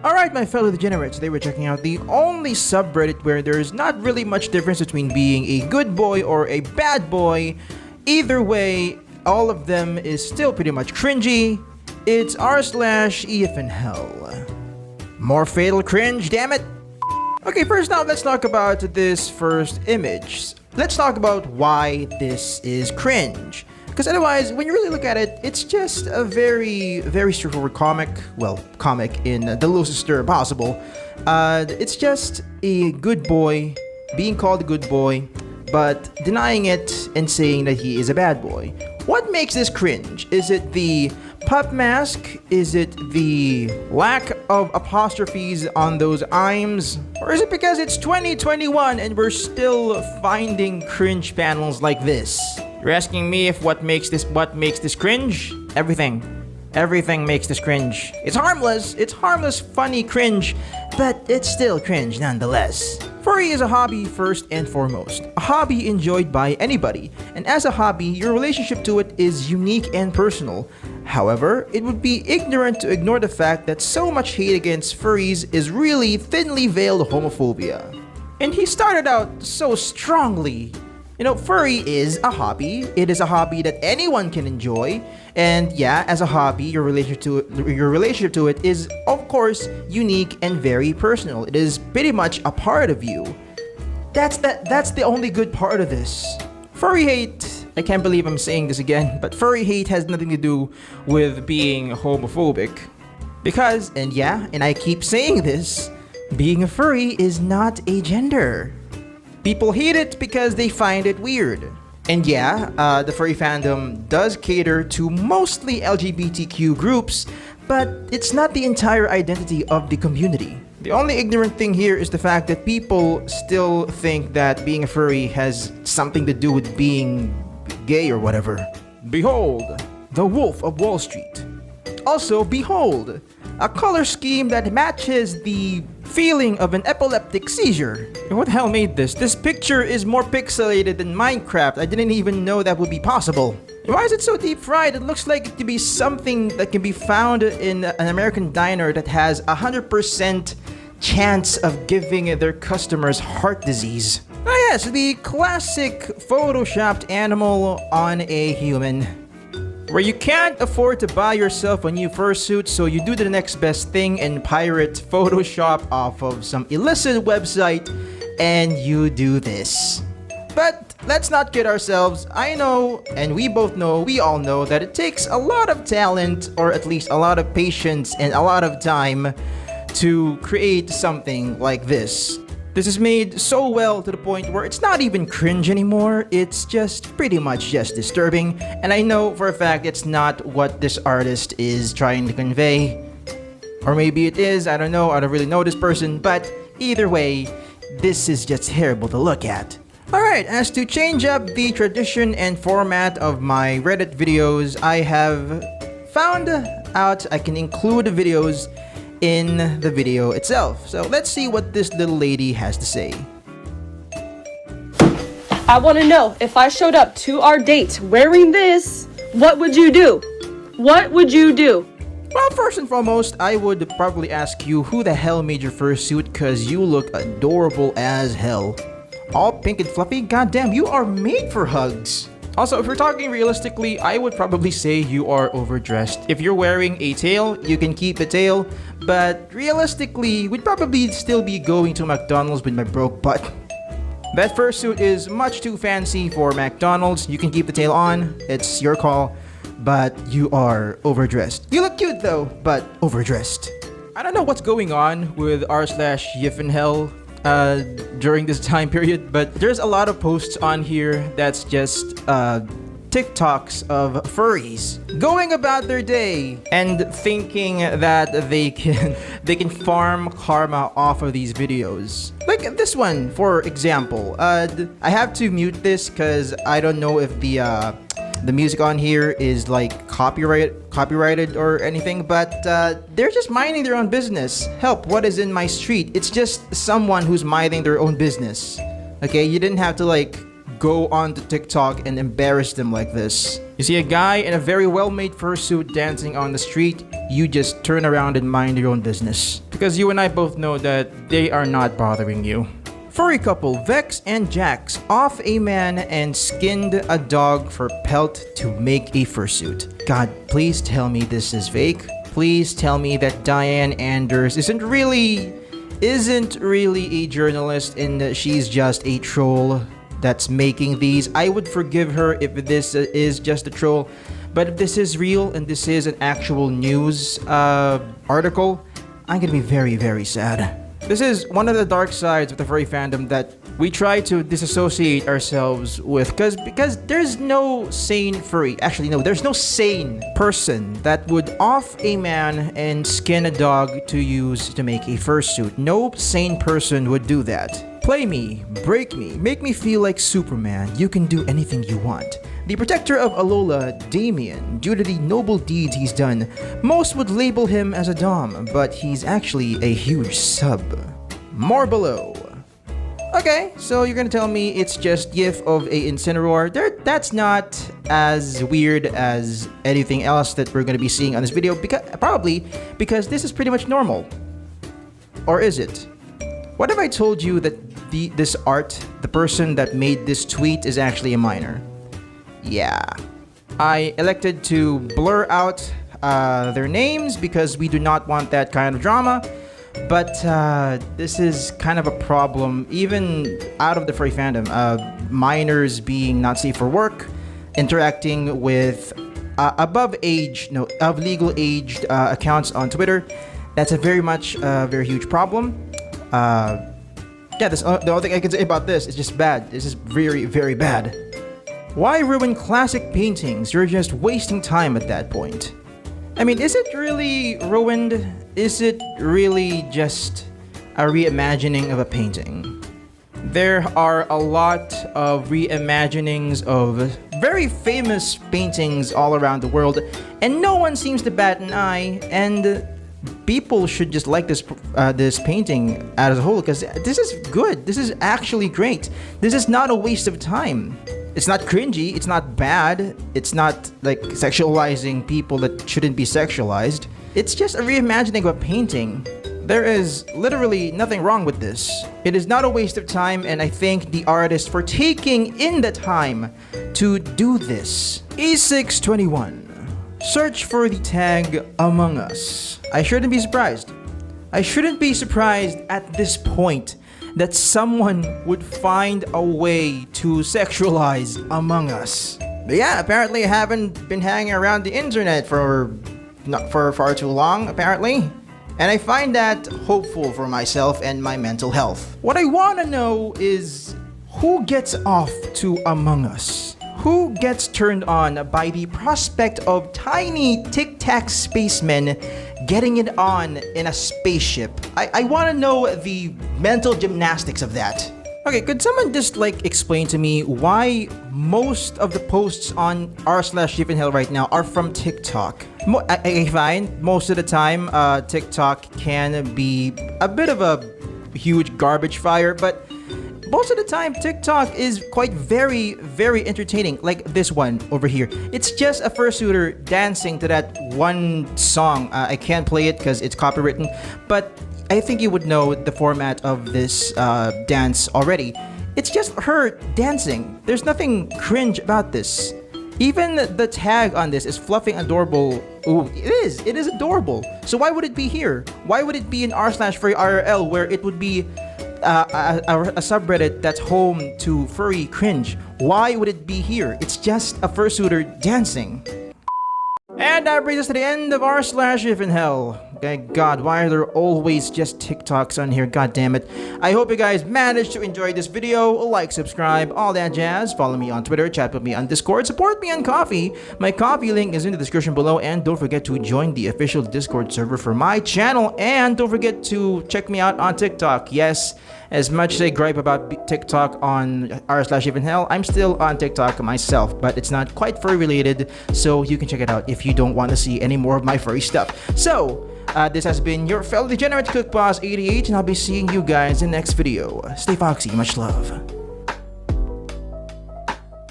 Alright, my fellow degenerates, today we're checking out the only subreddit where there's not really much difference between being a good boy or a bad boy. Either way, all of them is still pretty much cringy. It's r/Yiffin Hell. More fatal cringe, damn it! Okay, first now let's talk about this first image. Let's talk about why this is cringe. Because otherwise, when you really look at it, it's just a very straightforward comic. Well, comic in the loosest term possible. It's just a good boy being called a good boy, but denying it and saying that he is a bad boy. What makes this cringe? Is it the pup mask? Is it the lack of apostrophes on those IMs? Or is it because it's 2021 and we're still finding cringe panels like this? You're asking me if what makes this cringe? Everything. Everything makes this cringe. It's harmless, funny cringe, but it's still cringe nonetheless. Furry is a hobby first and foremost. A hobby enjoyed by anybody, and as a hobby, your relationship to it is unique and personal. However, it would be ignorant to ignore the fact that so much hate against furries is really thinly veiled homophobia. And he started out so strongly. You know, furry is a hobby. It is a hobby that anyone can enjoy. And yeah, as a hobby, your relationship to it is, of course, unique and very personal. It is pretty much a part of you. That's the only good part of this. Furry hate, I can't believe I'm saying this again, but furry hate has nothing to do with being homophobic. Because, and I keep saying this, being a furry is not a gender. People hate it because they find it weird. And yeah, the furry fandom does cater to mostly LGBTQ groups, but it's not the entire identity of the community. The only ignorant thing here is the fact that people still think that being a furry has something to do with being gay or whatever. Behold, the Wolf of Wall Street. Also, behold, a color scheme that matches the feeling of an epileptic seizure. What the hell made this? This picture is more pixelated than Minecraft. I didn't even know that would be possible. Why is it so deep fried? It looks like it could be something that can be found in an American diner that has 100% chance of giving their customers heart disease. Ah yes, the classic photoshopped animal on a human. Where you can't afford to buy yourself a new fursuit, so you do the next best thing and pirate Photoshop off of some illicit website, and you do this. But let's not kid ourselves. I know, and we all know that it takes a lot of talent, or at least a lot of patience and a lot of time to create something like this. This is made so well to the point where it's not even cringe anymore, it's just pretty much just disturbing, and I know for a fact it's not what this artist is trying to convey. Or maybe it is, I don't know, I don't really know this person, but either way, this is just terrible to look at. Alright, as to change up the tradition and format of my Reddit videos, I have found out I can include the videos in the video itself. So let's see what this little lady has to say. I want to know, if I showed up to our date wearing this, what would you do? What would you do? Well, first and foremost, I would probably ask you who the hell made your fursuit, cause you look adorable as hell. All pink and fluffy, goddamn, you are made for hugs. Also, if we're talking realistically, I would probably say you are overdressed. If you're wearing a tail, you can keep the tail, but realistically, we'd probably still be going to McDonald's with my broke butt. That fursuit is much too fancy for McDonald's. You can keep the tail on, it's your call, but you are overdressed. You look cute though, but overdressed. I don't know what's going on with r/Yiffin Hell during this time period, but there's a lot of posts on here that's just TikToks of furries going about their day and thinking that they can farm karma off of these videos. Like this one, for example. I have to mute this because I don't know if the music on here is like copyrighted or anything, but they're just minding their own business. Help, what is in my street? It's just someone who's minding their own business. Okay, you didn't have to like go on to TikTok and embarrass them like this. You see a guy in a very well-made fursuit dancing on the street, you just turn around and mind your own business. Because you and I both know that they are not bothering you. Furry couple Vex and Jax off a man and skinned a dog for pelt to make a fursuit. God, please tell me this is fake. Please tell me that Diane Anders isn't really a journalist and that she's just a troll that's making these. I would forgive her if this is just a troll, but if this is real and this is an actual news article, I'm gonna be very, very sad. This is one of the dark sides of the furry fandom that we try to disassociate ourselves with because there's no sane furry. Actually, no, there's no sane person that would off a man and skin a dog to use to make a fursuit. No sane person would do that. Play me, break me, make me feel like Superman. You can do anything you want. The protector of Alola, Damien, due to the noble deeds he's done, most would label him as a dom, but he's actually a huge sub. More below. Okay, so you're gonna tell me it's just GIF of a Incineroar. That's not as weird as anything else that we're gonna be seeing on this video, probably because this is pretty much normal. Or is it? What if I told you that this art, the person that made this tweet is actually a minor? Yeah. I elected to blur out their names because we do not want that kind of drama. But this is kind of a problem, even out of the furry fandom. Minors being not safe for work, interacting with of legal aged accounts on Twitter. That's a very huge problem. Yeah, the only thing I can say about this is just bad. This is very, very bad. Why ruin classic paintings? You're just wasting time at that point. I mean, is it really ruined? Is it really just a reimagining of a painting? There are a lot of reimaginings of very famous paintings all around the world, and no one seems to bat an eye, and people should just like this painting as a whole because this is good. This is actually great. This is not a waste of time. It's not cringy, it's not bad, it's not like sexualizing people that shouldn't be sexualized. It's just a reimagining of a painting. There is literally nothing wrong with this. It is not a waste of time, and I thank the artist for taking in the time to do this. E621. Search for the tag Among Us. I shouldn't be surprised. I shouldn't be surprised at this point that someone would find a way to sexualize Among Us. But yeah, apparently I haven't been hanging around the internet for far too long, apparently. And I find that hopeful for myself and my mental health. What I want to know is who gets off to Among Us? Who gets turned on by the prospect of tiny tic-tac spacemen getting it on in a spaceship? I want to know the mental gymnastics of that. Okay, could someone just explain to me why most of the posts on r/Yiffin Hell right now are from TikTok? I find most of the time TikTok can be a bit of a huge garbage fire, but most of the time, TikTok is quite very, very entertaining. Like this one over here. It's just a fursuiter dancing to that one song. I can't play it because it's copywritten, but I think you would know the format of this dance already. It's just her dancing. There's nothing cringe about this. Even the tag on this is fluffing adorable. Ooh, it is adorable. So why would it be here? Why would it be in r/Furry IRL where it would be a subreddit that's home to furry cringe? Why would it be here? It's just a fursuiter dancing. And that brings us to the end of r/Yiffin Hell. Okay, God, why are there always just TikToks on here? God damn it. I hope you guys managed to enjoy this video. Like, subscribe, all that jazz. Follow me on Twitter, chat with me on Discord, support me on Ko-fi. My Ko-fi link is in the description below, and don't forget to join the official Discord server for my channel, and don't forget to check me out on TikTok. Yes, as much as I gripe about TikTok on r/Yiffin Hell, I'm still on TikTok myself, but it's not quite furry related, so you can check it out if you don't want to see any more of my furry stuff. So, this has been your fellow degenerate Cook Boss 88, and I'll be seeing you guys in the next video. Stay foxy, much love.